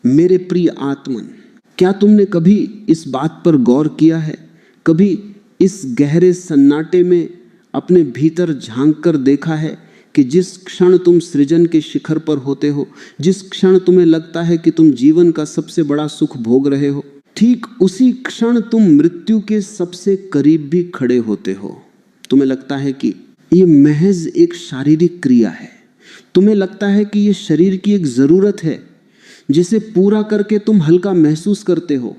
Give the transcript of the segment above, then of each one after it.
मेरे प्रिय आत्मन, क्या तुमने कभी इस बात पर गौर किया है, कभी इस गहरे सन्नाटे में अपने भीतर झांक कर देखा है कि जिस क्षण तुम सृजन के शिखर पर होते हो, जिस क्षण तुम्हें लगता है कि तुम जीवन का सबसे बड़ा सुख भोग रहे हो, ठीक उसी क्षण तुम मृत्यु के सबसे करीब भी खड़े होते हो। तुम्हें लगता है कि ये महज एक शारीरिक क्रिया है, तुम्हें लगता है कि ये शरीर की एक जरूरत है जिसे पूरा करके तुम हल्का महसूस करते हो।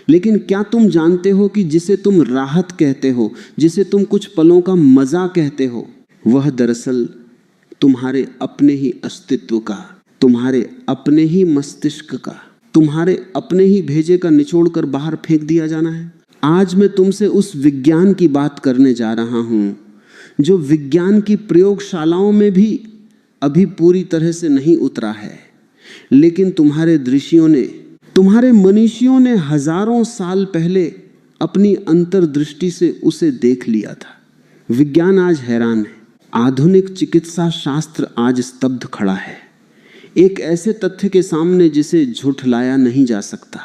लेकिन क्या तुम जानते हो कि जिसे तुम राहत कहते हो, जिसे तुम कुछ पलों का मजा कहते हो, वह दरअसल तुम्हारे अपने ही अस्तित्व का, तुम्हारे अपने ही मस्तिष्क का, तुम्हारे अपने ही भेजे का निचोड़ कर बाहर फेंक दिया जाना है। आज मैं तुमसे उस विज्ञान की बात करने जा रहा हूं जो विज्ञान की प्रयोगशालाओं में भी अभी पूरी तरह से नहीं उतरा है, लेकिन तुम्हारे दृश्यों ने, तुम्हारे मनीषियों ने हजारों साल पहले अपनी अंतर्दृष्टि से उसे देख लिया था। विज्ञान आज हैरान है, आधुनिक चिकित्सा शास्त्र आज स्तब्ध खड़ा है एक ऐसे तथ्य के सामने जिसे झुठलाया नहीं जा सकता।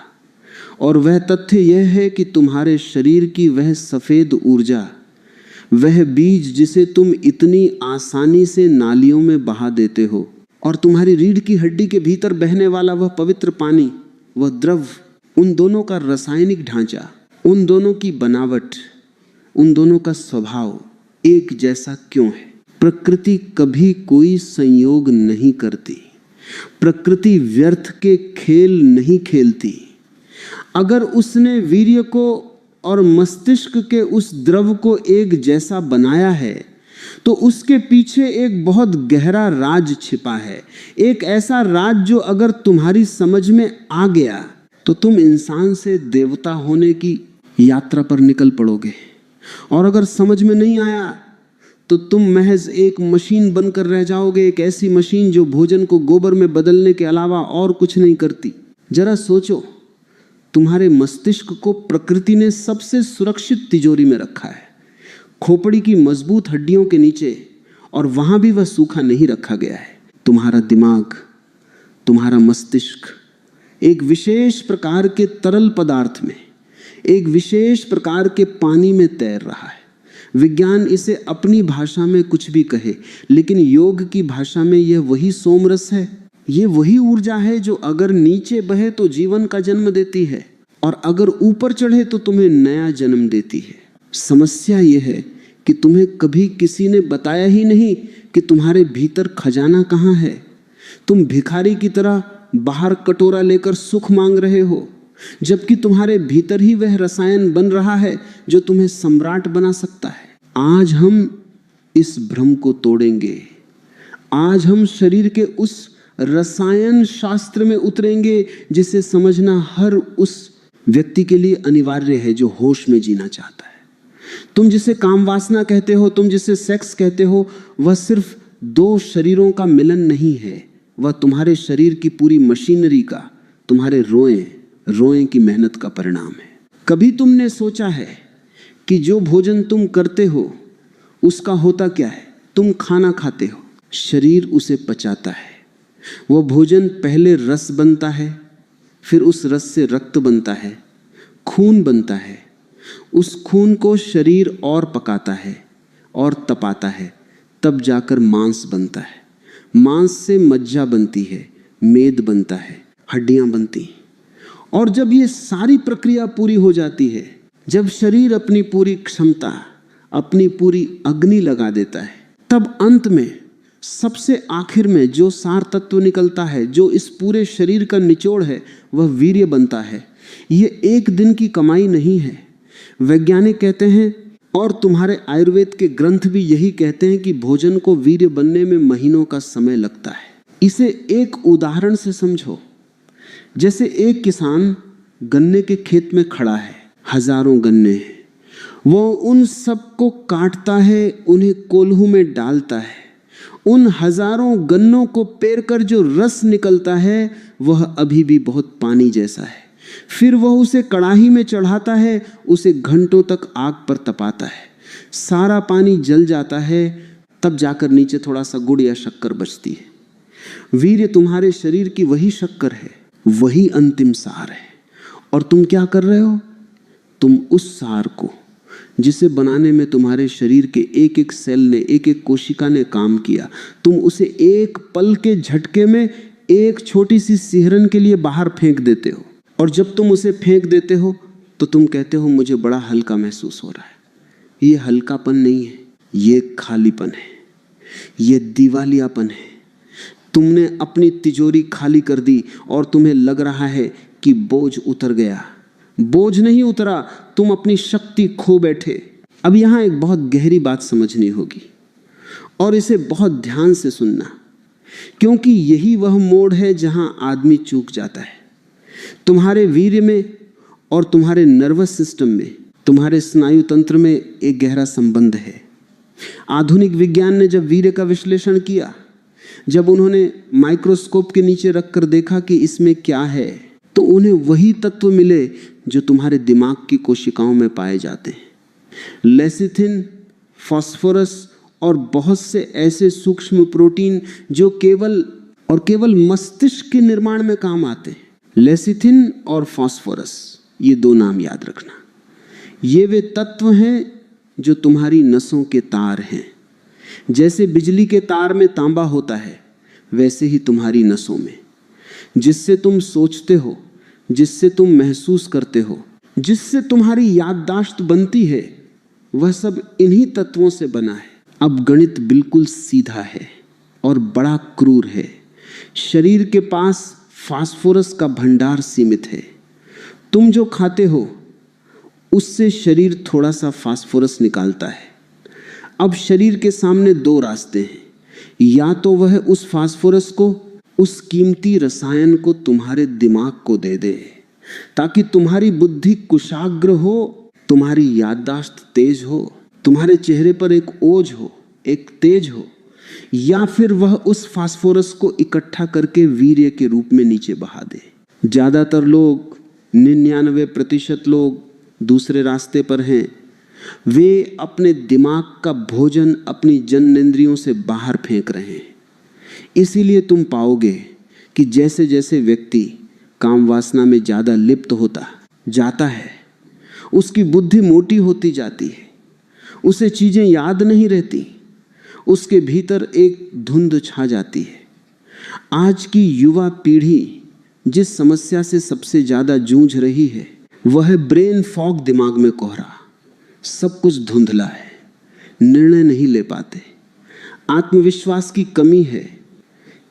और वह तथ्य यह है कि तुम्हारे शरीर की वह सफेद ऊर्जा, वह बीज जिसे तुम इतनी आसानी से नालियों में बहा देते हो, और तुम्हारी रीढ़ की हड्डी के भीतर बहने वाला वह पवित्र पानी, वह द्रव, उन दोनों का रासायनिक ढांचा, उन दोनों की बनावट, उन दोनों का स्वभाव एक जैसा क्यों है? प्रकृति कभी कोई संयोग नहीं करती, प्रकृति व्यर्थ के खेल नहीं खेलती। अगर उसने वीर्य को और मस्तिष्क के उस द्रव को एक जैसा बनाया है तो उसके पीछे एक बहुत गहरा राज छिपा है, एक ऐसा राज जो अगर तुम्हारी समझ में आ गया तो तुम इंसान से देवता होने की यात्रा पर निकल पड़ोगे, और अगर समझ में नहीं आया तो तुम महज एक मशीन बनकर रह जाओगे, एक ऐसी मशीन जो भोजन को गोबर में बदलने के अलावा और कुछ नहीं करती। जरा सोचो, तुम्हारे मस्तिष्क को प्रकृति ने सबसे सुरक्षित तिजोरी में रखा है, खोपड़ी की मजबूत हड्डियों के नीचे, और वहां भी वह सूखा नहीं रखा गया है। तुम्हारा दिमाग, तुम्हारा मस्तिष्क एक विशेष प्रकार के तरल पदार्थ में, एक विशेष प्रकार के पानी में तैर रहा है। विज्ञान इसे अपनी भाषा में कुछ भी कहे, लेकिन योग की भाषा में यह वही सोमरस है, ये वही ऊर्जा है जो अगर नीचे बहे तो जीवन का जन्म देती है, और अगर ऊपर चढ़े तो तुम्हें नया जन्म देती है। समस्या यह है कि तुम्हें कभी किसी ने बताया ही नहीं कि तुम्हारे भीतर खजाना कहाँ है। तुम भिखारी की तरह बाहर कटोरा लेकर सुख मांग रहे हो, जबकि तुम्हारे भीतर ही वह रसायन बन रहा है जो तुम्हें सम्राट बना सकता है। आज हम इस भ्रम को तोड़ेंगे, आज हम शरीर के उस रसायन शास्त्र में उतरेंगे जिसे समझना हर उस व्यक्ति के लिए अनिवार्य है जो होश में जीना चाहता है। तुम जिसे काम वासना कहते हो, तुम जिसे सेक्स कहते हो, वह सिर्फ दो शरीरों का मिलन नहीं है, वह तुम्हारे शरीर की पूरी मशीनरी का, तुम्हारे रोएं की मेहनत का परिणाम है। कभी तुमने सोचा है कि जो भोजन तुम करते हो उसका होता क्या है? तुम खाना खाते हो, शरीर उसे पचाता है, वह भोजन पहले रस बनता है, फिर उस रस से रक्त बनता है, खून बनता है, उस खून को शरीर और पकाता है और तपाता है, तब जाकर मांस बनता है, मांस से मज्जा बनती है, मेद बनता है, हड्डियां बनती हैं। और जब ये सारी प्रक्रिया पूरी हो जाती है, जब शरीर अपनी पूरी क्षमता, अपनी पूरी अग्नि लगा देता है, तब अंत में सबसे आखिर में जो सार तत्व निकलता है, जो इस पूरे शरीर का निचोड़ है, वह वीर्य बनता है। ये एक दिन की कमाई नहीं है। वैज्ञानिक कहते हैं, और तुम्हारे आयुर्वेद के ग्रंथ भी यही कहते हैं कि भोजन को वीर्य बनने में महीनों का समय लगता है। इसे एक उदाहरण से समझो। जैसे एक किसान गन्ने के खेत में खड़ा है, हजारों गन्ने हैं, वो उन सबको काटता है, उन्हें कोल्हू में डालता है, उन हजारों गन्नों को पेरकर जो रस निकलता है वह अभी भी बहुत पानी जैसा है। फिर वह उसे कड़ाही में चढ़ाता है, उसे घंटों तक आग पर तपाता है, सारा पानी जल जाता है, तब जाकर नीचे थोड़ा सा गुड़ या शक्कर बचती है। वीर्य तुम्हारे शरीर की वही शक्कर है वही अंतिम सार है। और तुम क्या कर रहे हो? तुम उस सार को जिसे बनाने में तुम्हारे शरीर के एक एक सेल ने, एक एक कोशिका ने काम किया, तुम उसे एक पल के झटके में एक छोटी सी सिहरन के लिए बाहर फेंक देते हो। और जब तुम उसे फेंक देते हो तो तुम कहते हो मुझे बड़ा हल्का महसूस हो रहा है। ये हल्कापन नहीं है, ये खालीपन है, ये दिवालियापन है। तुमने अपनी तिजोरी खाली कर दी और तुम्हें लग रहा है कि बोझ उतर गया। बोझ नहीं उतरा, तुम अपनी शक्ति खो बैठे। अब यहां एक बहुत गहरी बात समझनी होगी और इसे बहुत ध्यान से सुनना, क्योंकि यही वह मोड़ है जहां आदमी चूक जाता है। तुम्हारे वीर्य में और तुम्हारे नर्वस सिस्टम में, तुम्हारे स्नायु तंत्र में एक गहरा संबंध है। आधुनिक विज्ञान ने जब वीर्य का विश्लेषण किया, जब उन्होंने माइक्रोस्कोप के नीचे रखकर देखा कि इसमें क्या है, तो उन्हें वही तत्व मिले जो तुम्हारे दिमाग की कोशिकाओं में पाए जाते हैं। लेसिथिन, फास्फोरस और बहुत से ऐसे सूक्ष्म प्रोटीन जो केवल मस्तिष्क के निर्माण में काम आते हैं। लेसिथिन और फास्फोरस, ये दो नाम याद रखना। ये वे तत्व हैं जो तुम्हारी नसों के तार हैं। जैसे बिजली के तार में तांबा होता है, वैसे ही तुम्हारी नसों में, जिससे तुम सोचते हो, जिससे तुम महसूस करते हो, जिससे तुम्हारी याददाश्त बनती है, वह सब इन्हीं तत्वों से बना है। अब गणित बिल्कुल सीधा है और बड़ा क्रूर है। शरीर के पास फास्फोरस का भंडार सीमित है। तुम जो खाते हो उससे शरीर थोड़ा सा फास्फोरस निकालता है। अब शरीर के सामने दो रास्ते हैं, या तो वह उस फास्फोरस को, उस कीमती रसायन को तुम्हारे दिमाग को दे दे ताकि तुम्हारी बुद्धि कुशाग्र हो, तुम्हारी याददाश्त तेज हो, तुम्हारे चेहरे पर एक ओज हो, एक तेज हो, या फिर वह उस फास्फोरस को इकट्ठा करके वीर्य के रूप में नीचे बहा दे। ज्यादातर लोग, 99% लोग दूसरे रास्ते पर हैं। वे अपने दिमाग का भोजन अपनी जननेंद्रियों से बाहर फेंक रहे हैं। इसीलिए तुम पाओगे कि जैसे जैसे व्यक्ति काम वासना में ज्यादा लिप्त होता जाता है, उसकी बुद्धि मोटी होती जाती है, उसे चीजें याद नहीं रहती, उसके भीतर एक धुंध छा जाती है। आज की युवा पीढ़ी जिस समस्या से सबसे ज्यादा जूझ रही है वह है ब्रेन फॉग, दिमाग में कोहरा, सब कुछ धुंधला है, निर्णय नहीं ले पाते, आत्मविश्वास की कमी है,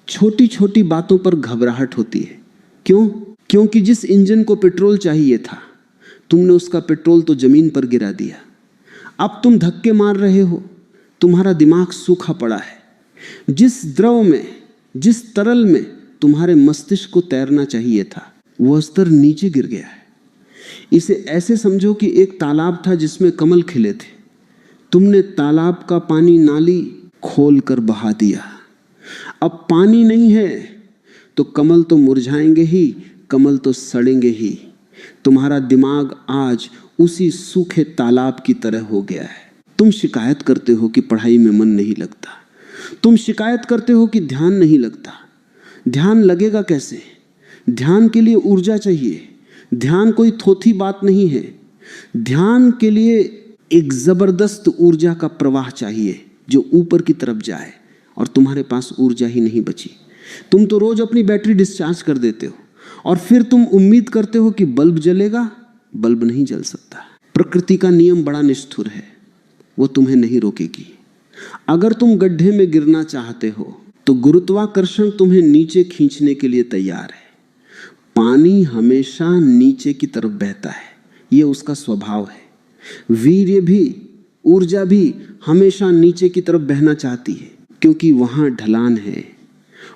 छोटी छोटी बातों पर घबराहट होती है। क्यों? क्योंकि जिस इंजन को पेट्रोल चाहिए था, तुमने उसका पेट्रोल तो जमीन पर गिरा दिया। अब तुम धक्के मार रहे हो, तुम्हारा दिमाग सूखा पड़ा है। जिस द्रव में, जिस तरल में तुम्हारे मस्तिष्क को तैरना चाहिए था, वह स्तर नीचे गिर गया है। इसे ऐसे समझो कि एक तालाब था जिसमें कमल खिले थे। तुमने तालाब का पानी नाली खोल कर बहा दिया। अब पानी नहीं है तो कमल तो मुरझाएंगे ही, कमल तो सड़ेंगे ही। तुम्हारा दिमाग आज उसी सूखे तालाब की तरह हो गया है। तुम शिकायत करते हो कि पढ़ाई में मन नहीं लगता, तुम शिकायत करते हो कि ध्यान नहीं लगता। ध्यान लगेगा कैसे? ध्यान के लिए ऊर्जा चाहिए। ध्यान कोई थोथी बात नहीं है। ध्यान के लिए एक जबरदस्त ऊर्जा का प्रवाह चाहिए जो ऊपर की तरफ जाए, और तुम्हारे पास ऊर्जा ही नहीं बची। तुम तो रोज अपनी बैटरी डिस्चार्ज कर देते हो और फिर तुम उम्मीद करते हो कि बल्ब जलेगा। बल्ब नहीं जल सकता। प्रकृति का नियम बड़ा निष्ठुर है, वो तुम्हें नहीं रोकेगी। अगर तुम गड्ढे में गिरना चाहते हो तो गुरुत्वाकर्षण तुम्हें नीचे खींचने के लिए तैयार है। पानी हमेशा नीचे की तरफ बहता है, ये उसका स्वभाव है। वीर्य भी, ऊर्जा भी हमेशा नीचे की तरफ बहना चाहती है, क्योंकि वहां ढलान है,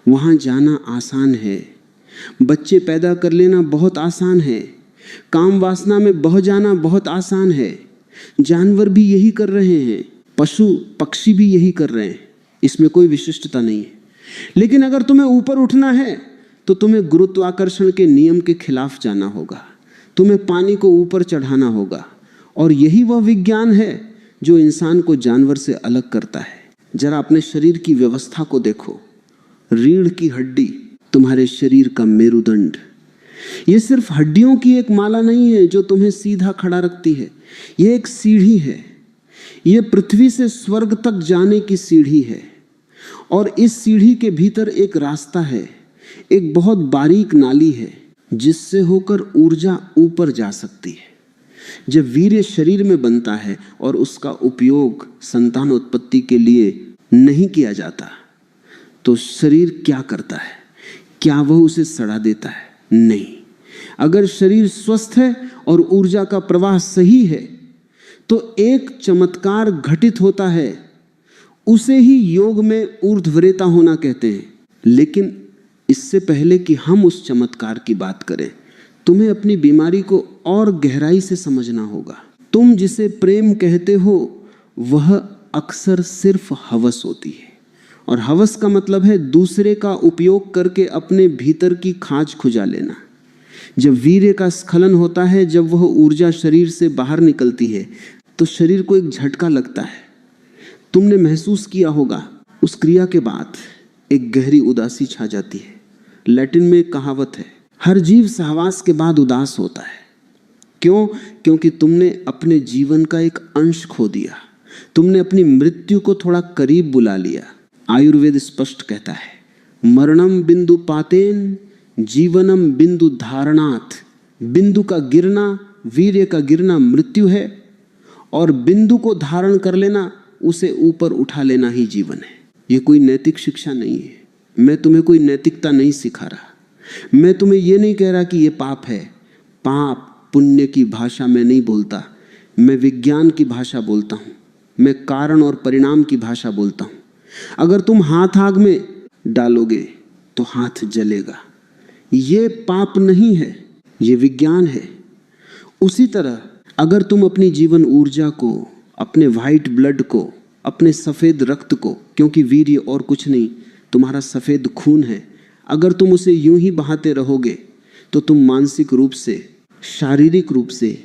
वहां जाना आसान है। बच्चे पैदा कर लेना बहुत आसान है, काम वासना में बह जाना बहुत आसान है। जानवर भी यही कर रहे हैं, पशु पक्षी भी यही कर रहे हैं, इसमें कोई विशिष्टता नहीं है। लेकिन अगर तुम्हें ऊपर उठना है तो तुम्हें गुरुत्वाकर्षण के नियम के खिलाफ जाना होगा, तुम्हें पानी को ऊपर चढ़ाना होगा। और यही वह विज्ञान है जो इंसान को जानवर से अलग करता है। जरा अपने शरीर की व्यवस्था को देखो। रीढ़ की हड्डी तुम्हारे शरीर का मेरुदंड, ये सिर्फ हड्डियों की एक माला नहीं है जो तुम्हें सीधा खड़ा रखती है, ये एक सीढ़ी है। ये पृथ्वी से स्वर्ग तक जाने की सीढ़ी है, और इस सीढ़ी के भीतर एक रास्ता है, एक बहुत बारीक नाली है जिससे होकर ऊर्जा ऊपर जा सकती है। जब वीर्य शरीर में बनता है और उसका उपयोग संतानोत्पत्ति के लिए नहीं किया जाता, तो शरीर क्या करता है? क्या वह उसे सड़ा देता है? नहीं। अगर शरीर स्वस्थ है और ऊर्जा का प्रवाह सही है तो एक चमत्कार घटित होता है, उसे ही योग में ऊर्ध्वरेता होना कहते हैं। लेकिन इससे पहले कि हम उस चमत्कार की बात करें, तुम्हें अपनी बीमारी को और गहराई से समझना होगा। तुम जिसे प्रेम कहते हो वह अक्सर सिर्फ हवस होती है, और हवस का मतलब है दूसरे का उपयोग करके अपने भीतर की खाज खुजा लेना। जब वीर्य का स्खलन होता है, जब वह ऊर्जा शरीर से बाहर निकलती है, तो शरीर को एक झटका लगता है। तुमने महसूस किया होगा, उस क्रिया के बाद एक गहरी उदासी छा जाती है। लैटिन में एक कहावत है, हर जीव सहवास के बाद उदास होता है। क्यों? क्योंकि तुमने अपने जीवन का एक अंश खो दिया, तुमने अपनी मृत्यु को थोड़ा करीब बुला लिया। आयुर्वेद स्पष्ट कहता है, मरणम बिंदु पातेन जीवनम बिंदु धारणात्। बिंदु का गिरना, वीर्य का गिरना मृत्यु है, और बिंदु को धारण कर लेना, उसे ऊपर उठा लेना ही जीवन है। ये कोई नैतिक शिक्षा नहीं है। मैं तुम्हें कोई नैतिकता नहीं सिखा रहा। मैं तुम्हें ये नहीं कह रहा कि ये पाप है। पाप पुण्य की भाषा में नहीं बोलता, मैं विज्ञान की भाषा बोलता हूँ। मैं कारण और परिणाम की भाषा बोलता हूँ। अगर तुम हाथ आग में डालोगे तो हाथ जलेगा, ये पाप नहीं है, ये विज्ञान है। उसी तरह अगर तुम अपनी जीवन ऊर्जा को, अपने व्हाइट ब्लड को, अपने सफ़ेद रक्त को, क्योंकि वीर्य और कुछ नहीं, तुम्हारा सफ़ेद खून है, अगर तुम उसे यूं ही बहाते रहोगे तो तुम मानसिक रूप से, शारीरिक रूप से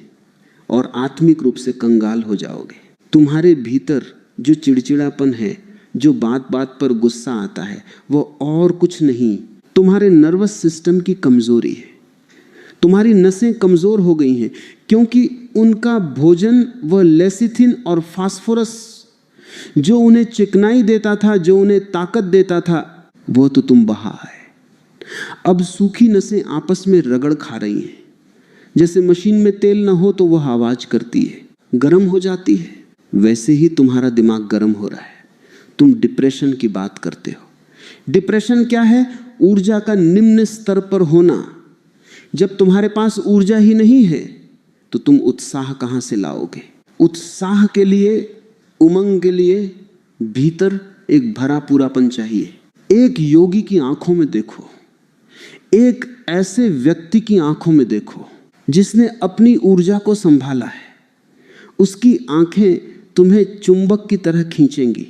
और आत्मिक रूप से कंगाल हो जाओगे। तुम्हारे भीतर जो चिड़चिड़ापन है, जो बात बात पर गुस्सा आता है, वो और कुछ नहीं, तुम्हारे नर्वस सिस्टम की कमजोरी है। तुम्हारी नसें कमजोर हो गई हैं, क्योंकि उनका भोजन वह लेसिथिन और फास्फोरस जो उन्हें चिकनाई देता था, जो उन्हें ताकत देता था, वो तो तुम बहा है। अब सूखी नसें आपस में रगड़ खा रही हैं। जैसे मशीन में तेल ना हो तो वह आवाज करती है, गर्म हो जाती है, वैसे ही तुम्हारा दिमाग गर्म हो रहा है। तुम डिप्रेशन की बात करते हो। डिप्रेशन क्या है? ऊर्जा का निम्न स्तर पर होना। जब तुम्हारे पास ऊर्जा ही नहीं है तो तुम उत्साह कहां से लाओगे? उत्साह के लिए, उमंग के लिए भीतर एक भरा पूरापन चाहिए। एक योगी की आंखों में देखो, एक ऐसे व्यक्ति की आंखों में देखो जिसने अपनी ऊर्जा को संभाला है। उसकी आंखें तुम्हें चुंबक की तरह खींचेंगी।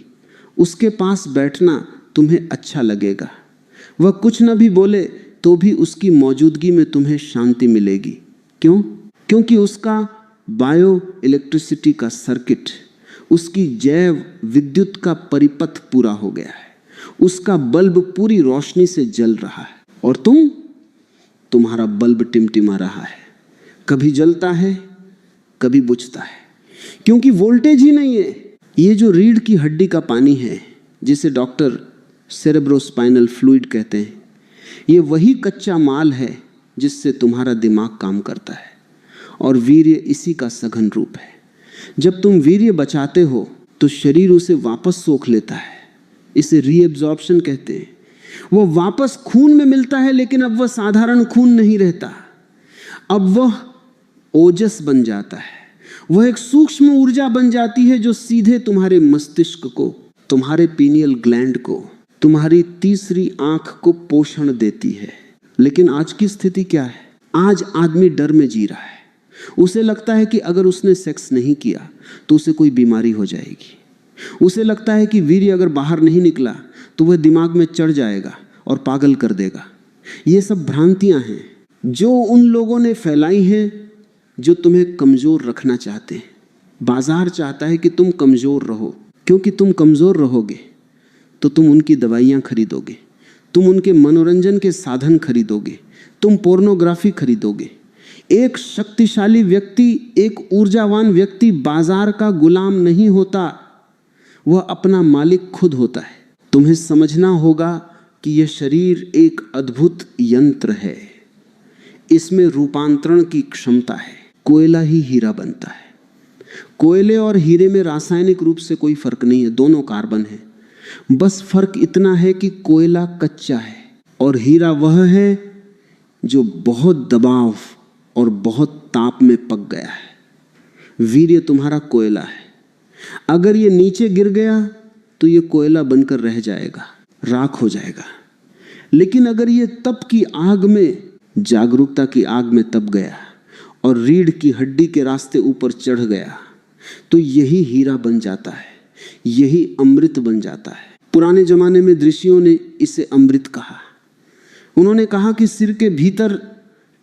उसके पास बैठना तुम्हें अच्छा लगेगा। वह कुछ न भी बोले तो भी उसकी मौजूदगी में तुम्हें शांति मिलेगी। क्यों? क्योंकि उसका बायो इलेक्ट्रिसिटी का सर्किट, उसकी जैव विद्युत का परिपथ पूरा हो गया है। उसका बल्ब पूरी रोशनी से जल रहा है, और तुम्हारा बल्ब टिमटिमा रहा है। कभी जलता है, कभी बुझता है, क्योंकि वोल्टेज ही नहीं है। ये जो रीढ़ की हड्डी का पानी है, जिसे डॉक्टर सेरेब्रोस्पाइनल फ्लूइड कहते हैं, ये वही कच्चा माल है जिससे तुम्हारा दिमाग काम करता है, और वीर्य इसी का सघन रूप है। जब तुम वीर्य बचाते हो तो शरीर उसे वापस सोख लेता है। इसे रीएब्जॉर्प्शन कहते हैं। वो वापस खून में मिलता है, लेकिन अब वह साधारण खून नहीं रहता। अब वह ओजस बन जाता है। वह एक सूक्ष्म ऊर्जा बन जाती है जो सीधे तुम्हारे मस्तिष्क को, तुम्हारे पीनियल ग्लैंड को, तुम्हारी तीसरी आंख को पोषण देती है। लेकिन आज की स्थिति क्या है? आज आदमी डर में जी रहा है। उसे लगता है कि अगर उसने सेक्स नहीं किया तो उसे कोई बीमारी हो जाएगी। उसे लगता है कि वीर्य अगर बाहर नहीं निकला तो वह दिमाग में चढ़ जाएगा और पागल कर देगा। ये सब भ्रांतियां हैं जो उन लोगों ने फैलाई हैं जो तुम्हें कमजोर रखना चाहते हैं। बाजार चाहता है कि तुम कमजोर रहो, क्योंकि तुम कमजोर रहोगे तो तुम उनकी दवाइयां खरीदोगे, तुम उनके मनोरंजन के साधन खरीदोगे, तुम पोर्नोग्राफी खरीदोगे। एक शक्तिशाली व्यक्ति, एक ऊर्जावान व्यक्ति बाजार का गुलाम नहीं होता, वह अपना मालिक खुद होता है। तुम्हें समझना होगा कि यह शरीर एक अद्भुत यंत्र है, इसमें रूपांतरण की क्षमता है। कोयला ही हीरा बनता है। कोयले और हीरे में रासायनिक रूप से कोई फर्क नहीं है, दोनों कार्बन है। बस फर्क इतना है कि कोयला कच्चा है और हीरा वह है जो बहुत दबाव और बहुत ताप में पक गया है। वीर्य तुम्हारा कोयला है। अगर ये नीचे गिर गया तो ये कोयला बनकर रह जाएगा, राख हो जाएगा। लेकिन अगर ये तप की आग में, जागरूकता की आग में तप गया और रीढ़ की हड्डी के रास्ते ऊपर चढ़ गया, तो यही हीरा बन जाता है, यही अमृत बन जाता है। पुराने जमाने में ऋषियों ने इसे अमृत कहा। उन्होंने कहा कि सिर के भीतर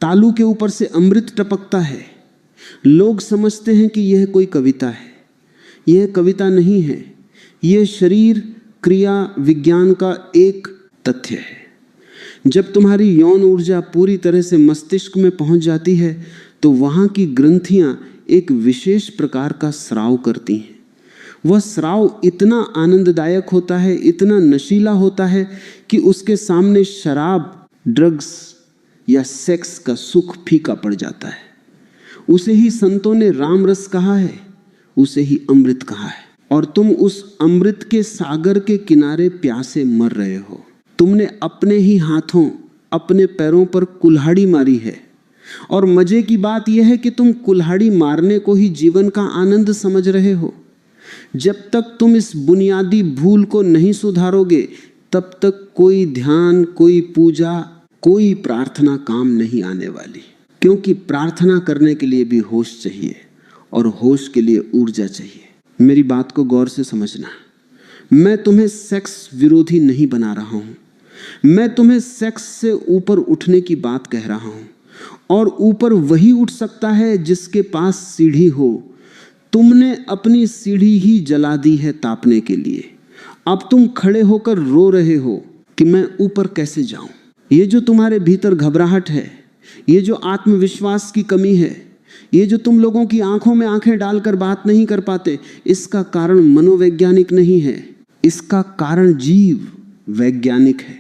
तालू के ऊपर से अमृत टपकता है। लोग समझते हैं कि यह कोई कविता है। यह कविता नहीं है, यह शरीर क्रिया विज्ञान का एक तथ्य है। जब तुम्हारी यौन ऊर्जा पूरी तरह से मस्तिष्क में पहुंच जाती है तो वहां की ग्रंथियां एक विशेष प्रकार का स्राव करती हैं। वह स्राव इतना आनंददायक होता है, इतना नशीला होता है कि उसके सामने शराब, ड्रग्स या सेक्स का सुख फीका पड़ जाता है। उसे ही संतों ने राम रस कहा है, उसे ही अमृत कहा है। और तुम उस अमृत के सागर के किनारे प्यासे मर रहे हो। तुमने अपने ही हाथों, अपने पैरों पर कुल्हाड़ी मारी है। और मजे की बात यह है कि तुम कुल्हाड़ी मारने को ही जीवन का आनंद समझ रहे हो। जब तक तुम इस बुनियादी भूल को नहीं सुधारोगे, तब तक कोई ध्यान, कोई पूजा, कोई प्रार्थना काम नहीं आने वाली। क्योंकि प्रार्थना करने के लिए भी होश चाहिए और होश के लिए ऊर्जा चाहिए। मेरी बात को गौर से समझना। मैं तुम्हें सेक्स विरोधी नहीं बना रहा हूं। मैं तुम्हें सेक्स से ऊपर उठने की बात कह रहा हूं। और ऊपर वही उठ सकता है जिसके पास सीढ़ी हो। तुमने अपनी सीढ़ी ही जला दी है तापने के लिए। अब तुम खड़े होकर रो रहे हो कि मैं ऊपर कैसे जाऊं। ये जो तुम्हारे भीतर घबराहट है, ये जो आत्मविश्वास की कमी है, ये जो तुम लोगों की आंखों में आंखें डालकर बात नहीं कर पाते, इसका कारण मनोवैज्ञानिक नहीं है, इसका कारण जीव वैज्ञानिक है।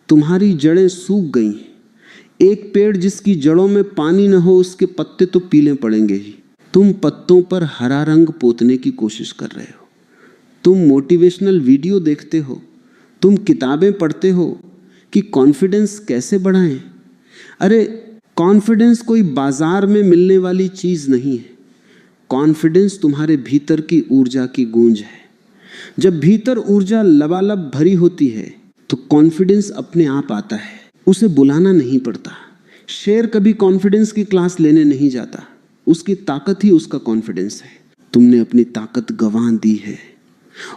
तुम्हारी जड़ें सूख गई। एक पेड़ जिसकी जड़ों में पानी न हो, उसके पत्ते तो पीले पड़ेंगे ही। तुम पत्तों पर हरा रंग पोतने की कोशिश कर रहे हो। तुम मोटिवेशनल वीडियो देखते हो, तुम किताबें पढ़ते हो कि कॉन्फिडेंस कैसे बढ़ाएं। अरे कॉन्फिडेंस कोई बाजार में मिलने वाली चीज नहीं है। कॉन्फिडेंस तुम्हारे भीतर की ऊर्जा की गूंज है। जब भीतर ऊर्जा लबालब भरी होती है तो कॉन्फिडेंस अपने आप आता है, उसे बुलाना नहीं पड़ता। शेर कभी कॉन्फिडेंस की क्लास लेने नहीं जाता, उसकी ताकत ही उसका कॉन्फिडेंस है। तुमने अपनी ताकत गंवा दी है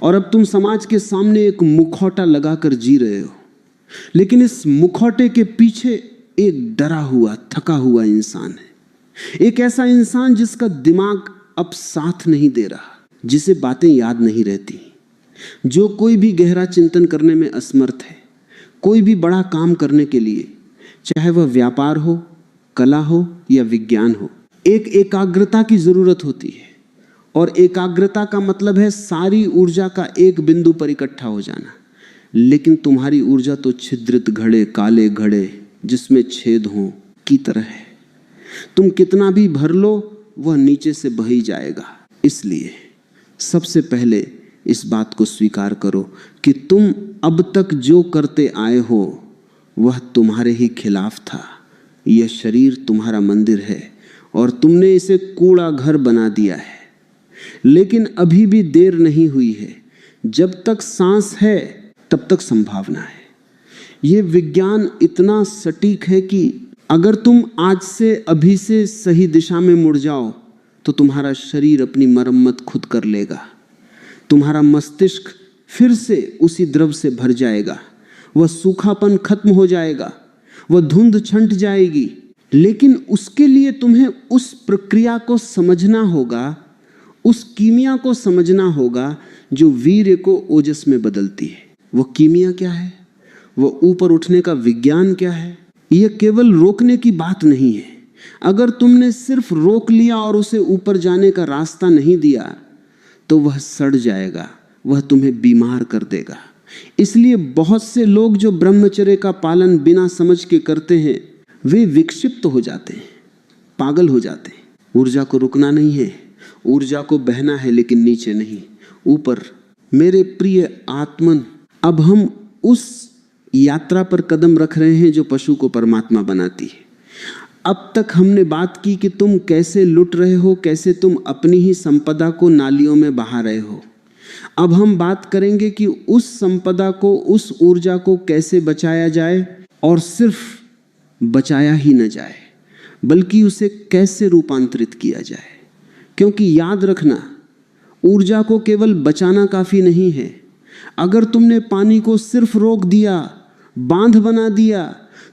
और अब तुम समाज के सामने एक मुखौटा लगाकर जी रहे हो। लेकिन इस मुखौटे के पीछे एक डरा हुआ, थका हुआ इंसान है। एक ऐसा इंसान जिसका दिमाग अब साथ नहीं दे रहा, जिसे बातें याद नहीं रहती, जो कोई भी गहरा चिंतन करने में असमर्थ है। कोई भी बड़ा काम करने के लिए, चाहे वह व्यापार हो, कला हो या विज्ञान हो, एक एकाग्रता की जरूरत होती है। और एकाग्रता का मतलब है सारी ऊर्जा का एक बिंदु पर इकट्ठा हो जाना। लेकिन तुम्हारी ऊर्जा तो छिद्रित घड़े, काले घड़े जिसमें छेद हो की तरह है। तुम कितना भी भर लो, वह नीचे से बही जाएगा। इसलिए सबसे पहले इस बात को स्वीकार करो कि तुम अब तक जो करते आए हो वह तुम्हारे ही खिलाफ था। यह शरीर तुम्हारा मंदिर है और तुमने इसे कूड़ा घर बना दिया है। लेकिन अभी भी देर नहीं हुई है। जब तक सांस है तब तक संभावना है। यह विज्ञान इतना सटीक है कि अगर तुम आज से, अभी से सही दिशा में मुड़ जाओ तो तुम्हारा शरीर अपनी मरम्मत खुद कर लेगा। तुम्हारा मस्तिष्क फिर से उसी द्रव से भर जाएगा। वह सूखापन खत्म हो जाएगा, वह धुंध छंट जाएगी। लेकिन उसके लिए तुम्हें उस प्रक्रिया को समझना होगा, उस कीमिया को समझना होगा जो वीर्य को ओजस में बदलती है। वो कीमिया क्या है? वो ऊपर उठने का विज्ञान क्या है। यह केवल रोकने की बात नहीं है। अगर तुमने सिर्फ रोक लिया और उसे ऊपर जाने का रास्ता नहीं दिया तो वह सड़ जाएगा, वह तुम्हें बीमार कर देगा। इसलिए बहुत से लोग जो ब्रह्मचर्य का पालन बिना समझ के करते हैं वे विक्षिप्त हो जाते हैं, पागल हो जाते हैं। ऊर्जा को रुकना नहीं है, ऊर्जा को बहना है, लेकिन नीचे नहीं, ऊपर। मेरे प्रिय आत्मन, अब हम उस यात्रा पर कदम रख रहे हैं जो पशु को परमात्मा बनाती है। अब तक हमने बात की कि तुम कैसे लुट रहे हो, कैसे तुम अपनी ही संपदा को नालियों में बहा रहे हो। अब हम बात करेंगे कि उस संपदा को, उस ऊर्जा को कैसे बचाया जाए, और सिर्फ बचाया ही न जाए बल्कि उसे कैसे रूपांतरित किया जाए। क्योंकि याद रखना, ऊर्जा को केवल बचाना काफी नहीं है। अगर तुमने पानी को सिर्फ रोक दिया, बांध बना दिया,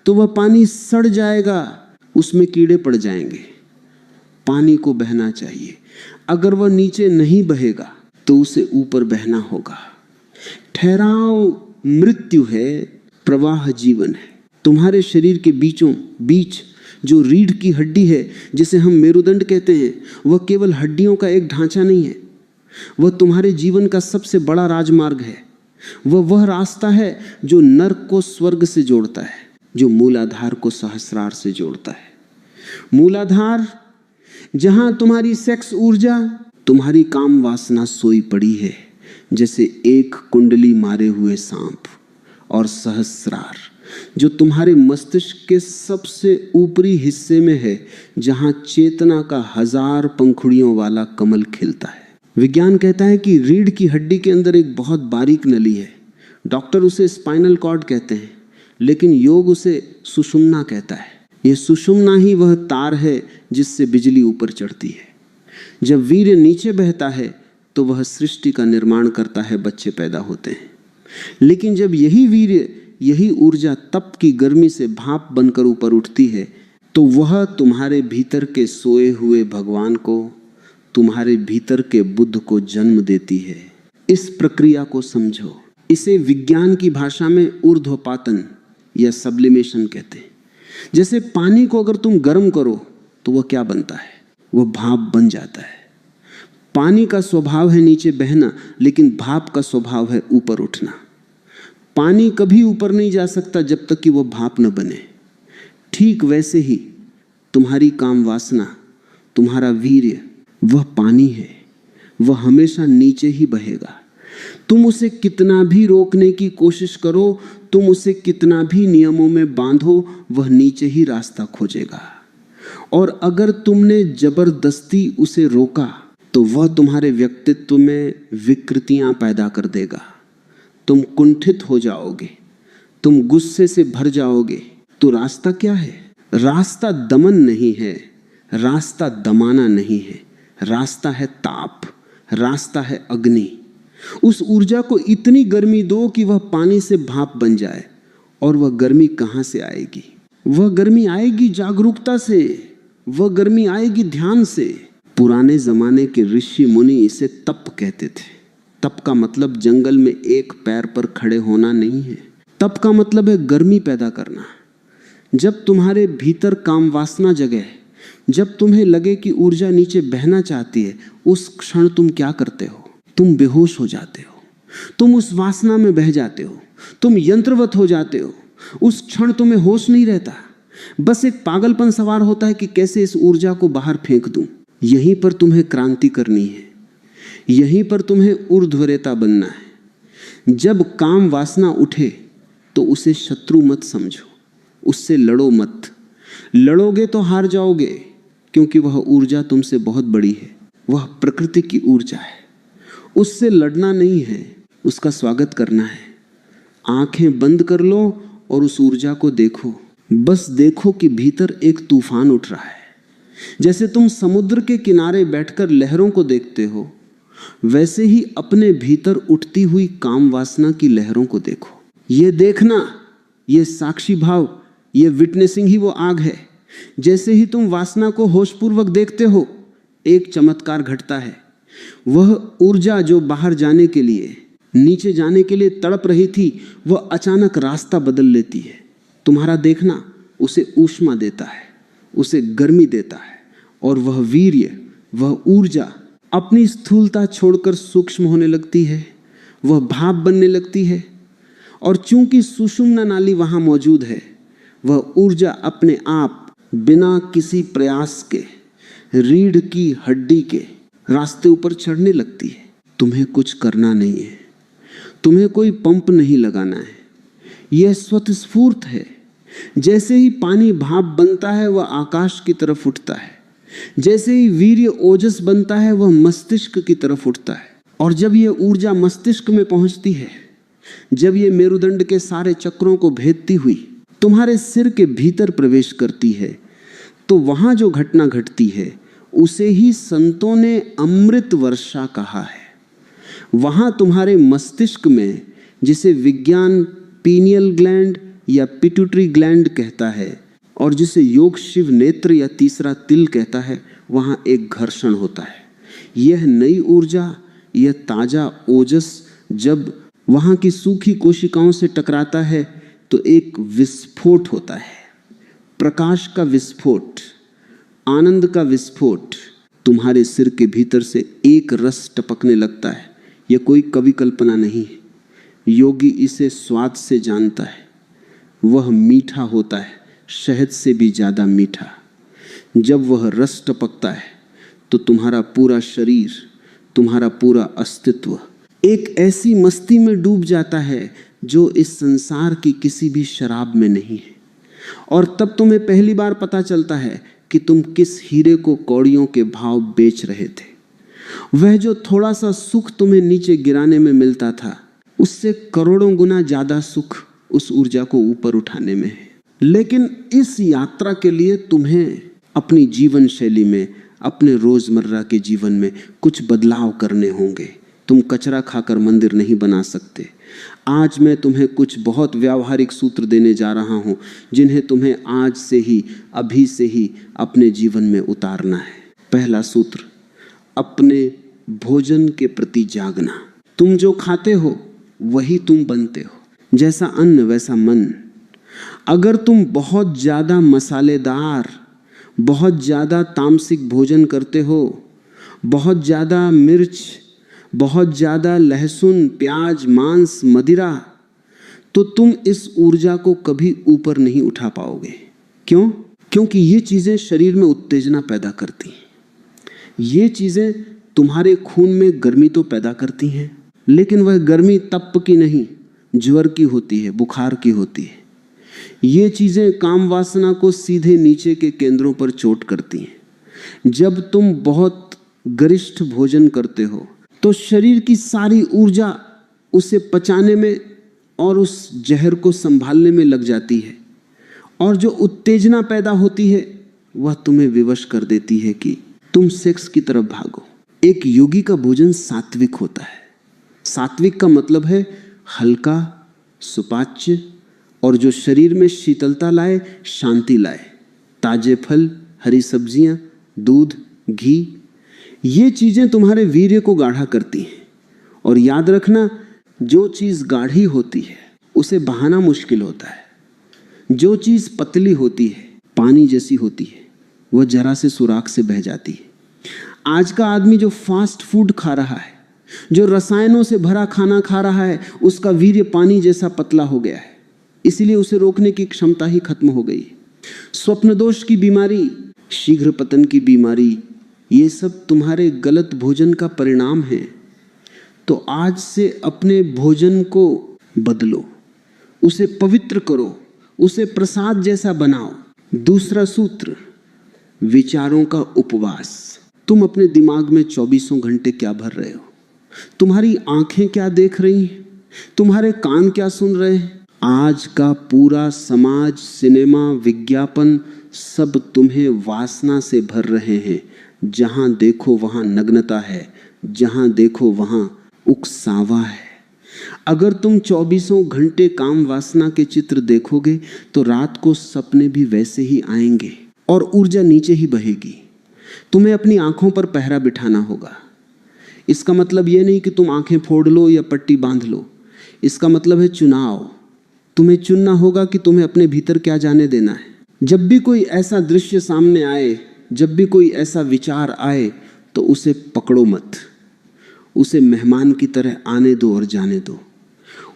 तो वह पानी सड़ जाएगा, उसमें कीड़े पड़ जाएंगे। पानी को बहना चाहिए। अगर वह नीचे नहीं बहेगा तो उसे ऊपर बहना होगा। ठहराव मृत्यु है, प्रवाह जीवन है। तुम्हारे शरीर के बीचों बीच जो रीढ़ की हड्डी है, जिसे हम मेरुदंड कहते हैं, वह केवल हड्डियों का एक ढांचा नहीं है, वह तुम्हारे जीवन का सबसे बड़ा राजमार्ग है। वह रास्ता है जो नर्क को स्वर्ग से जोड़ता है, जो मूलाधार को सहस्रार से जोड़ता है। मूलाधार, जहां तुम्हारी सेक्स ऊर्जा, तुम्हारी काम वासना सोई पड़ी है जैसे एक कुंडली मारे हुए सांप, और सहस्रार जो तुम्हारे मस्तिष्क के सबसे ऊपरी हिस्से में है, जहां चेतना का 1000 पंखुड़ियों वाला कमल खिलता है। विज्ञान कहता है कि रीढ़ की हड्डी के अंदर एक बहुत बारीक नली है। डॉक्टर उसे स्पाइनल कॉर्ड कहते हैं, लेकिन योग उसे सुषुम्ना कहता है। यह सुषुम्ना ही वह तार है जिससे बिजली ऊपर चढ़ती है। जब वीर्य नीचे बहता है तो वह सृष्टि का निर्माण करता है, बच्चे पैदा होते हैं। लेकिन जब यही वीर्य, यही ऊर्जा तप की गर्मी से भाप बनकर ऊपर उठती है, तो वह तुम्हारे भीतर के सोए हुए भगवान को, तुम्हारे भीतर के बुद्ध को जन्म देती है। इस प्रक्रिया को समझो। इसे विज्ञान की भाषा में ऊर्ध्वपातन या सब्लिमेशन कहते हैं। जैसे पानी को अगर तुम गर्म करो तो वह क्या बनता है, वह भाप बन जाता है। पानी का स्वभाव है नीचे बहना, लेकिन भाप का स्वभाव है ऊपर उठना। पानी कभी ऊपर नहीं जा सकता जब तक कि वह भाप न बने। ठीक वैसे ही तुम्हारी काम वासना, तुम्हारा वीर्य, वह पानी है, वह हमेशा नीचे ही बहेगा। तुम उसे कितना भी रोकने की कोशिश करो, तुम उसे कितना भी नियमों में बांधो, वह नीचे ही रास्ता खोजेगा। और अगर तुमने जबरदस्ती उसे रोका तो वह तुम्हारे व्यक्तित्व में विकृतियां पैदा कर देगा। तुम कुंठित हो जाओगे, तुम गुस्से से भर जाओगे। तो रास्ता क्या है? रास्ता दमन नहीं है, रास्ता दमाना नहीं है, रास्ता है ताप, रास्ता है अग्नि। उस ऊर्जा को इतनी गर्मी दो कि वह पानी से भाप बन जाए। और वह गर्मी कहां से आएगी? वह गर्मी आएगी जागरूकता से, वह गर्मी आएगी ध्यान से। पुराने जमाने के ऋषि मुनि इसे तप कहते थे। तप का मतलब जंगल में एक पैर पर खड़े होना नहीं है। तप का मतलब है गर्मी पैदा करना। जब तुम्हारे भीतर काम वासना जगे, जब तुम्हें लगे कि ऊर्जा नीचे बहना चाहती है, उस क्षण तुम क्या करते हो? तुम बेहोश हो जाते हो, तुम उस वासना में बह जाते हो, तुम यंत्रवत हो जाते हो। उस क्षण तुम्हें होश नहीं रहता, बस एक पागलपन सवार होता है कि कैसे इस ऊर्जा को बाहर फेंक दूं। यहीं पर तुम्हें क्रांति करनी है, यहीं पर तुम्हें ऊर्ध्वरेता बनना है। जब काम वासना उठे तो उसे शत्रु मत समझो, उससे लड़ो मत। लड़ोगे तो हार जाओगे, क्योंकि वह ऊर्जा तुमसे बहुत बड़ी है, वह प्रकृति की ऊर्जा है। उससे लड़ना नहीं है, उसका स्वागत करना है। आंखें बंद कर लो और उस ऊर्जा को देखो। बस देखो कि भीतर एक तूफान उठ रहा है। जैसे तुम समुद्र के किनारे बैठकर लहरों को देखते हो, वैसे ही अपने भीतर उठती हुई काम वासना की लहरों को देखो। ये देखना, ये साक्षी भाव, ये विटनेसिंग ही वो आग है। जैसे ही तुम वासना को होशपूर्वक देखते हो, एक चमत्कार घटता है। वह ऊर्जा जो बाहर जाने के लिए नीचे जाने के लिए तड़प रही थी, वह अचानक रास्ता बदल लेती है। तुम्हारा देखना उसे ऊष्मा देता है, उसे गर्मी देता है, और वह वीर्य, वह ऊर्जा अपनी स्थूलता छोड़कर सूक्ष्म होने लगती है, वह भाप बनने लगती है। और चूंकि सुषुम्ना नाली वहां मौजूद है, वह ऊर्जा अपने आप बिना किसी प्रयास के रीढ़ की हड्डी के रास्ते ऊपर चढ़ने लगती है। तुम्हें कुछ करना नहीं है, तुम्हें कोई पंप नहीं लगाना है, यह स्वतःस्फूर्त है। जैसे ही पानी भाप बनता है वह आकाश की तरफ उठता है, जैसे ही वीर्य ओजस बनता है वह मस्तिष्क की तरफ उठता है। और जब यह ऊर्जा मस्तिष्क में पहुंचती है, जब यह मेरुदंड के सारे चक्रों को भेदती हुई तुम्हारे सिर के भीतर प्रवेश करती है, तो वहां जो घटना घटती है उसे ही संतों ने अमृत वर्षा कहा है। वहां तुम्हारे मस्तिष्क में, जिसे विज्ञान पीनियल ग्लैंड या पिट्यूटरी ग्लैंड कहता है और जिसे योग शिव नेत्र या तीसरा तिल कहता है, वहां एक घर्षण होता है। यह नई ऊर्जा, यह ताजा ओजस जब वहां की सूखी कोशिकाओं से टकराता है तो एक विस्फोट होता है, प्रकाश का विस्फोट, आनंद का विस्फोट। तुम्हारे सिर के भीतर से एक रस टपकने लगता है। यह कोई कवि कल्पना नहीं है, योगी इसे स्वाद से जानता है। वह मीठा होता है, शहद से भी ज्यादा मीठा। जब वह रस टपकता है तो तुम्हारा पूरा शरीर, तुम्हारा पूरा अस्तित्व एक ऐसी मस्ती में डूब जाता है जो इस संसार की किसी भी शराब में नहीं है। और तब तुम्हें पहली बार पता चलता है कि तुम किस हीरे को कौड़ियों के भाव बेच रहे थे। वह जो थोड़ा सा सुख तुम्हें नीचे गिराने में मिलता था, उससे करोड़ों गुना ज्यादा सुख उस ऊर्जा को ऊपर उठाने में है। लेकिन इस यात्रा के लिए तुम्हें अपनी जीवन शैली में, अपने रोजमर्रा के जीवन में कुछ बदलाव करने होंगे। तुम कचरा खाकर मंदिर नहीं बना सकते। आज मैं तुम्हें कुछ बहुत व्यावहारिक सूत्र देने जा रहा हूं, जिन्हें तुम्हें आज से ही, अभी से ही अपने जीवन में उतारना है। पहला सूत्र, अपने भोजन के प्रति जागना। तुम जो खाते हो वही तुम बनते हो। जैसा अन्न वैसा मन। अगर तुम बहुत ज्यादा मसालेदार, बहुत ज्यादा तामसिक भोजन करते हो, बहुत ज्यादा मिर्च, बहुत ज्यादा लहसुन, प्याज, मांस, मदिरा, तो तुम इस ऊर्जा को कभी ऊपर नहीं उठा पाओगे। क्यों? क्योंकि ये चीजें शरीर में उत्तेजना पैदा करती हैं। ये चीजें तुम्हारे खून में गर्मी तो पैदा करती हैं, लेकिन वह गर्मी तप की नहीं, ज्वर की होती है, बुखार की होती है। ये चीजें काम वासना को सीधे नीचे के केंद्रों पर चोट करती हैं। जब तुम बहुत गरिष्ठ भोजन करते हो तो शरीर की सारी ऊर्जा उसे पचाने में और उस जहर को संभालने में लग जाती है, और जो उत्तेजना पैदा होती है वह तुम्हें विवश कर देती है कि तुम सेक्स की तरफ भागो। एक योगी का भोजन सात्विक होता है। सात्विक का मतलब है हल्का, सुपाच्य, और जो शरीर में शीतलता लाए, शांति लाए। ताजे फल, हरी सब्जियां, दूध, घी, ये चीजें तुम्हारे वीर्य को गाढ़ा करती हैं। और याद रखना, जो चीज गाढ़ी होती है उसे बहाना मुश्किल होता है। जो चीज पतली होती है, पानी जैसी होती है, वह जरा से सुराख से बह जाती है। आज का आदमी जो फास्ट फूड खा रहा है, जो रसायनों से भरा खाना खा रहा है, उसका वीर्य पानी जैसा पतला हो गया है, इसलिए उसे रोकने की क्षमता ही खत्म हो गई। स्वप्न दोष की बीमारी, शीघ्र पतन की बीमारी, ये सब तुम्हारे गलत भोजन का परिणाम है। तो आज से अपने भोजन को बदलो, उसे पवित्र करो, उसे प्रसाद जैसा बनाओ। दूसरा सूत्र, विचारों का उपवास। तुम अपने दिमाग में 24 घंटे क्या भर रहे हो? तुम्हारी आंखें क्या देख रही हैं? तुम्हारे कान क्या सुन रहे हैं? आज का पूरा समाज, सिनेमा, विज्ञापन, सब तुम्हें वासना से भर रहे हैं। जहां देखो वहां नग्नता है, जहां देखो वहां उकसावा है। अगर तुम 24 घंटे काम वासना के चित्र देखोगे तो रात को सपने भी वैसे ही आएंगे और ऊर्जा नीचे ही बहेगी। तुम्हें अपनी आंखों पर पहरा बिठाना होगा। इसका मतलब ये नहीं कि तुम आंखें फोड़ लो या पट्टी बांध लो। इसका मतलब है चुनाव। तुम्हें चुनना होगा कि तुम्हें अपने भीतर क्या जाने देना है। जब भी कोई ऐसा दृश्य सामने आए, जब भी कोई ऐसा विचार आए, तो उसे पकड़ो मत। उसे मेहमान की तरह आने दो और जाने दो।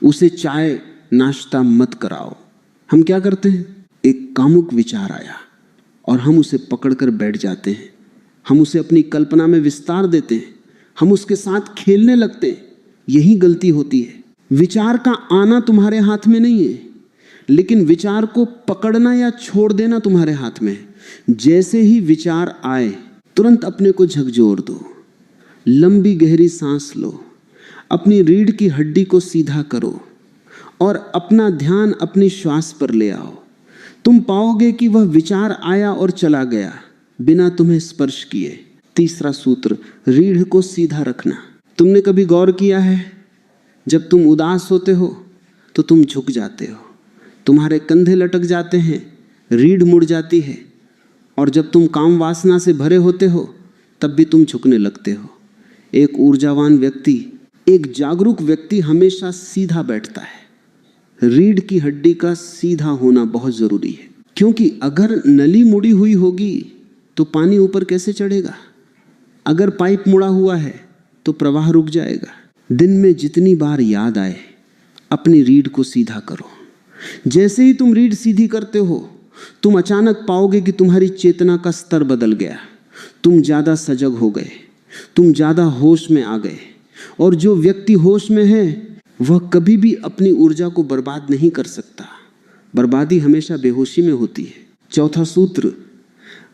उसे चाय नाश्ता मत कराओ। हम क्या करते हैं, एक कामुक विचार आया और हम उसे पकड़कर बैठ जाते हैं। हम उसे अपनी कल्पना में विस्तार देते हैं, हम उसके साथ खेलने लगते हैं। यही गलती होती है। विचार का आना तुम्हारे हाथ में नहीं है, लेकिन विचार को पकड़ना या छोड़ देना तुम्हारे हाथ में है। जैसे ही विचार आए, तुरंत अपने को झकझोर दो, लंबी गहरी सांस लो, अपनी रीढ़ की हड्डी को सीधा करो और अपना ध्यान अपनी श्वास पर ले आओ। तुम पाओगे कि वह विचार आया और चला गया बिना तुम्हें स्पर्श किए। तीसरा सूत्र, रीढ़ को सीधा रखना। तुमने कभी गौर किया है, जब तुम उदास होते हो तो तुम झुक जाते हो, तुम्हारे कंधे लटक जाते हैं, रीढ़ मुड़ जाती है। और जब तुम काम वासना से भरे होते हो तब भी तुम झुकने लगते हो। एक ऊर्जावान व्यक्ति, एक जागरूक व्यक्ति हमेशा सीधा बैठता है। रीढ़ की हड्डी का सीधा होना बहुत जरूरी है, क्योंकि अगर नली मुड़ी हुई होगी तो पानी ऊपर कैसे चढ़ेगा। अगर पाइप मुड़ा हुआ है तो प्रवाह रुक जाएगा। दिन में जितनी बार याद आए, अपनी रीढ़ को सीधा करो। जैसे ही तुम रीढ़ सीधी करते हो, तुम अचानक पाओगे कि तुम्हारी चेतना का स्तर बदल गया। तुम ज्यादा सजग हो गए, तुम ज्यादा होश में आ गए। और जो व्यक्ति होश में है वह कभी भी अपनी ऊर्जा को बर्बाद नहीं कर सकता। बर्बादी हमेशा बेहोशी में होती है। चौथा सूत्र,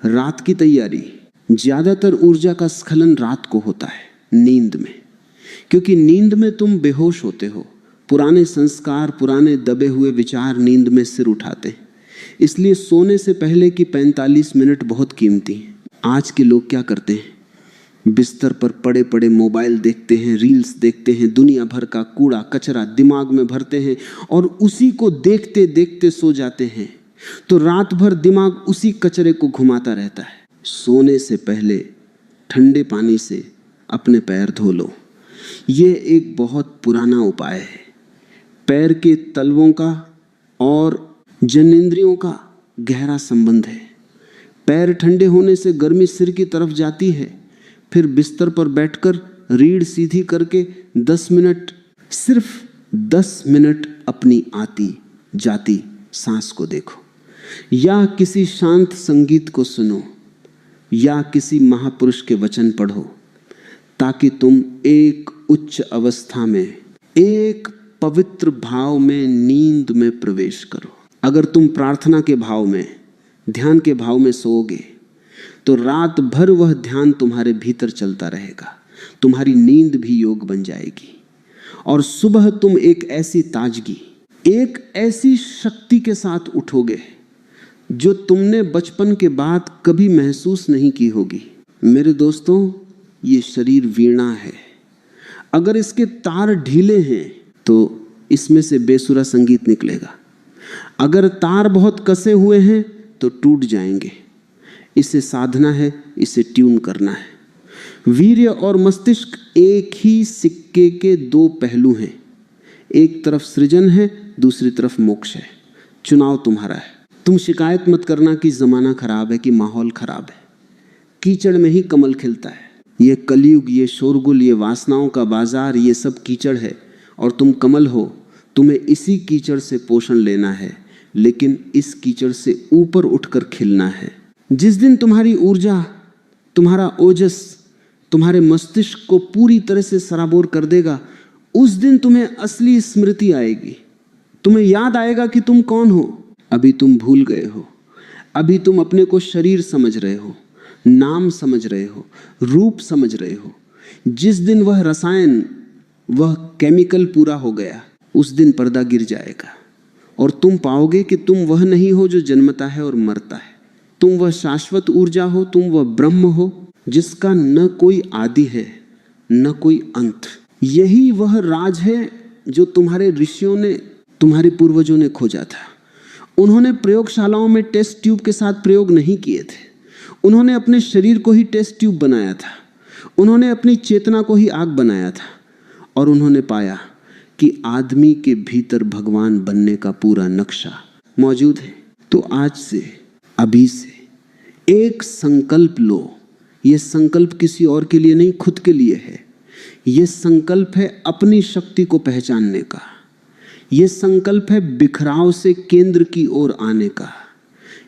रात की तैयारी। ज्यादातर ऊर्जा का स्खलन रात को होता है, नींद में, क्योंकि नींद में तुम बेहोश होते हो। पुराने संस्कार, पुराने दबे हुए विचार नींद में सिर उठाते हैं। इसलिए सोने से पहले की 45 मिनट बहुत कीमती हैं। आज के लोग क्या करते हैं, बिस्तर पर पड़े पड़े मोबाइल देखते हैं, रील्स देखते हैं, दुनिया भर का कूड़ा कचरा दिमाग में भरते हैं और उसी को देखते देखते सो जाते हैं। तो रात भर दिमाग उसी कचरे को घुमाता रहता है। सोने से पहले ठंडे पानी से अपने पैर धो लो। ये एक बहुत पुराना उपाय है। पैर के तलवों का और जनेंद्रियों का गहरा संबंध है। पैर ठंडे होने से गर्मी सिर की तरफ जाती है। फिर बिस्तर पर बैठकर रीढ़ सीधी करके 10 मिनट, सिर्फ 10 मिनट अपनी आती जाती सांस को देखो, या किसी शांत संगीत को सुनो, या किसी महापुरुष के वचन पढ़ो, ताकि तुम एक उच्च अवस्था में, एक पवित्र भाव में, नींद में प्रवेश करो। अगर तुम प्रार्थना के भाव में, ध्यान के भाव में सोओगे तो रात भर वह ध्यान तुम्हारे भीतर चलता रहेगा। तुम्हारी नींद भी योग बन जाएगी और सुबह तुम एक ऐसी ताजगी, एक ऐसी शक्ति के साथ उठोगे जो तुमने बचपन के बाद कभी महसूस नहीं की होगी। मेरे दोस्तों, ये शरीर वीणा है। अगर इसके तार ढीले हैं तो इसमें से बेसुरा संगीत निकलेगा। अगर तार बहुत कसे हुए हैं तो टूट जाएंगे। इसे साधना है, इसे ट्यून करना है। वीर्य और मस्तिष्क एक ही सिक्के के दो पहलू हैं। एक तरफ सृजन है, दूसरी तरफ मोक्ष है। चुनाव तुम्हारा है। तुम शिकायत मत करना कि जमाना खराब है, कि माहौल खराब है। कीचड़ में ही कमल खिलता है। ये कलयुग, ये शोरगुल, ये वासनाओं का बाजार, ये सब कीचड़ है और तुम कमल हो। तुम्हें इसी कीचड़ से पोषण लेना है, लेकिन इस कीचड़ से ऊपर उठकर खिलना है। जिस दिन तुम्हारी ऊर्जा, तुम्हारा ओजस तुम्हारे मस्तिष्क को पूरी तरह से सराबोर कर देगा, उस दिन तुम्हें असली स्मृति आएगी। तुम्हें याद आएगा कि तुम कौन हो। अभी तुम भूल गए हो। अभी तुम अपने को शरीर समझ रहे हो, नाम समझ रहे हो, रूप समझ रहे हो। जिस दिन वह रसायन, वह केमिकल पूरा हो गया, उस दिन पर्दा गिर जाएगा और तुम पाओगे कि तुम वह नहीं हो जो जन्मता है और मरता है। तुम वह शाश्वत ऊर्जा हो, तुम वह ब्रह्म हो जिसका न कोई आदि है न कोई अंत। यही वह राज है जो तुम्हारे ऋषियों ने, तुम्हारे पूर्वजों ने खोजा था। उन्होंने प्रयोगशालाओं में टेस्ट ट्यूब के साथ प्रयोग नहीं किए थे। उन्होंने अपने शरीर को ही टेस्ट ट्यूब बनाया था। उन्होंने अपनी चेतना को ही आग बनाया था और उन्होंने पाया कि आदमी के भीतर भगवान बनने का पूरा नक्शा मौजूद है। तो आज से, अभी से एक संकल्प लो। यह संकल्प किसी और के लिए नहीं, खुद के लिए है। यह संकल्प है अपनी शक्ति को पहचानने का। यह संकल्प है बिखराव से केंद्र की ओर आने का।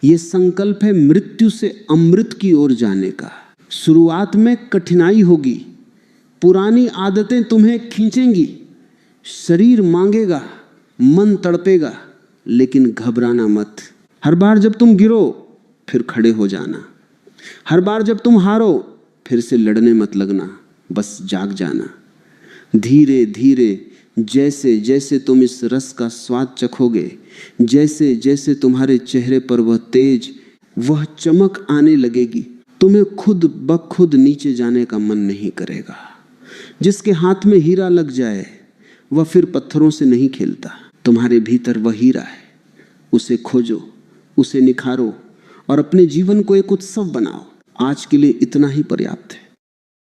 यह संकल्प है मृत्यु से अमृत की ओर जाने का। शुरुआत में कठिनाई होगी, पुरानी आदतें तुम्हें खींचेंगी, शरीर मांगेगा, मन तड़पेगा, लेकिन घबराना मत। हर बार जब तुम गिरो फिर खड़े हो जाना। हर बार जब तुम हारो फिर से लड़ने मत लगना, बस जाग जाना। धीरे धीरे जैसे जैसे तुम इस रस का स्वाद चखोगे, जैसे जैसे तुम्हारे चेहरे पर वह तेज, वह चमक आने लगेगी, तुम्हें खुद ब खुद नीचे जाने का मन नहीं करेगा। जिसके हाथ में हीरा लग जाए वह फिर पत्थरों से नहीं खेलता। तुम्हारे भीतर वह हीरा है, उसे खोजो, उसे निखारो और अपने जीवन को एक उत्सव बनाओ। आज के लिए इतना ही पर्याप्त है।